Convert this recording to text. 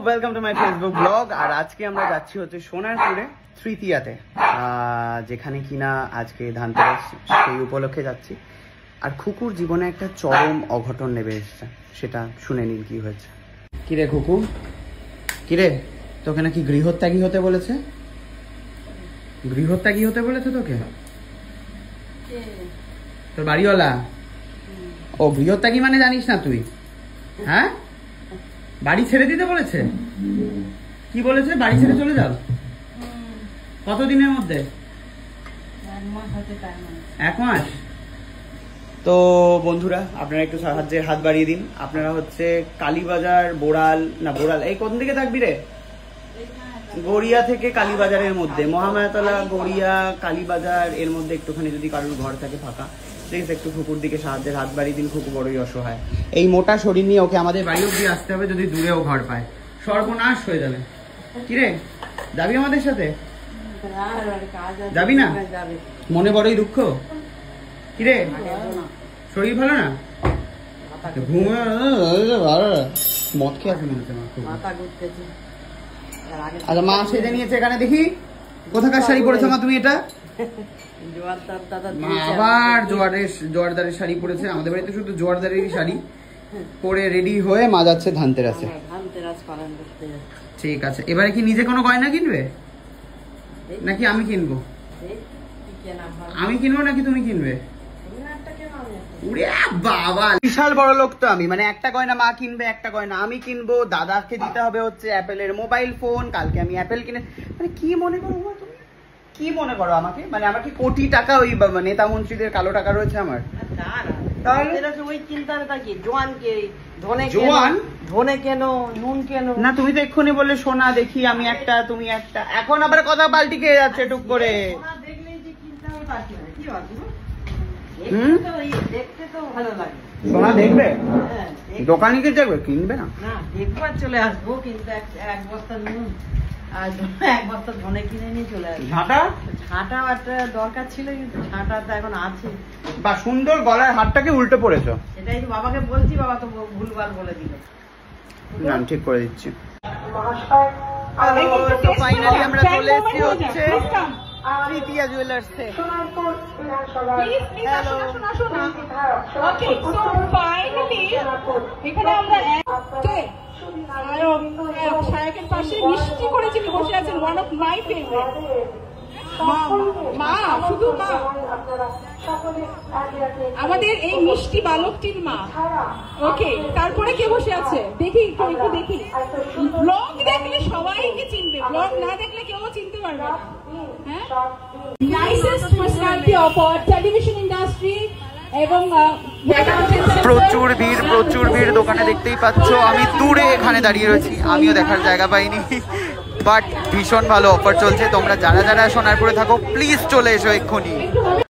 Welcome to my Facebook blog. আর আজকে আমরা যাচ্ছি হচ্ছে সোনারপুরে তৃতীয়াতে, যেখানে কিনা আজকে ধানতেরাস, সেই উপলক্ষে যাচ্ছি। আর খুকুর জীবনে একটা চরম অঘটন নেমে এসেছে, সেটা শুনে নিন কি হয়েছে। কিরে খুকু, কিরে তোকে নাকি গৃহত্যাগী হতে বলেছে? গৃহত্যাগী হতে বলেছে তোকে তোর বাড়িওয়ালা? ও গৃহত্যাগী মানে জানিস না তুই? হ্যাঁ, বাড়ি ছেড়ে দিতে বলেছে। কি বলেছে? বাড়ি ছেড়ে চলে যাও। কতদিনের মধ্যে? 1 মাস। তো বন্ধুরা, আপনারা একটু সাহায্যের হাত বাড়িয়ে দিন। আপনারা হচ্ছে কালীবাজার, বোড়াল এই কোন দিকে থাকবি রে? গড়িয়া থেকে কালীবাজারের মধ্যে, মহামায়াতলা, গড়িয়া, কালীবাজার এর মধ্যে একটুখানি যদি কারোর ঘর থাকে ফাঁকা, প্লিজ একটু খুকুর দিকে সাহায্যের হাত বাড়িয়ে দিন। খুকু বড়ই অসহায়। এই মোটা শরীর নিয়ে ওকে আমাদের বাড়ি অব্দি আসতে হবে, যদি দূরেও ঘর পায় সর্বনাশ হয়ে যাবে। কিরে, যাবি আমাদের সাথে? যাবি না? মনে বড়ই দুঃখ। কিরে, শরীর ভালো না? ঘুমে মদ খেয়ে আছে মনে হচ্ছে। আচ্ছা, মা সেজে নিয়েছে এখানে, দেখি কোথাকার শাড়ি পরেছো মা তুমি? এটা মা আবার জোয়ারদারের শাড়ি পরেছে। আমাদের বাড়িতে শুধু জোয়ারদারেরই শাড়ি পরে রেডি হয়ে মা যাচ্ছে ধানতেরাসে। ঠিক আছে, এবারে কি নিজে কোনো গয়না কিনবে নাকি আমি কিনবো? আমি কিনবো নাকি তুমি কিনবে? বাবা, বিশাল বড় লোক তো আমি। মানে একটা গয়না মা কিনবে, একটা গয়না আমি কিনবো। দাদাকে দিতে হবে হচ্ছে অ্যাপেলের মোবাইল ফোন। কালকে আমি অ্যাপেল কিনে, মানে কি মনে করো তুমি? কি মনে করো আমাকে? মানে আমার কি কোটি টাকা ওই নেতা মন্ত্রীদের কালো টাকা রয়েছে আমার? ওই চিন্তাটা কি? ধনে কেন, নুন কেন? না, তুমি তো এক্ষুনি বললে সোনা দেখি আমি একটা, তুমি একটা। এখন আবার কথা পাল্টি খেয়ে যাচ্ছে টুক করে। সোনা দেখবে? দোকানে গিয়ে দেখবে, কিনবে না? দেখবো আর চলে আসবো, কিন্তু এক বস্তা নুন আর 1 বস্তা ধনে কিনে নিয়ে চলে আসবো। ঝাঁটাও একটা দরকার ছিল, কিন্তু ঝাঁটাটা এখন আছে। বা সুন্দর গলার হারটাকে উল্টে পড়েছো। সেটাই তো বাবাকে বলছি, বাবা তো ভুলভাল বলে দিল। না, ঠিক করে দিচ্ছি। ফাইনালি আমরা চলে এসেছি হচ্ছে তৃতীয়া জুয়েলার্সে। শায়কের পাশে মিষ্টি করে যিনি বসে আছেন, ওয়ান অফ মাই ফেভারিট। মা, শুধু মা, আমাদের এই মিষ্টি বালকটির মা। ওকে, তারপরে কে বসে আছে দেখি, একটু দেখি। ব্লগ দেখলে সবাইকে চিনবে, ব্লগ না দেখলে কেউ চিনতে পারবে না। হ্যাঁ, nicest personality of our television industry. এবং প্রচুর ভিড় দোকানে, দেখতেই পাচ্ছ। আমি দূরে এখানে দাঁড়িয়ে রয়েছি, আমিও দেখার জায়গা পাইনি। বাট ভীষণ ভালো অফার চলছে। তোমরা যারা সোনারপুরে থাকো প্লিজ চলে এসো এক্ষুনি।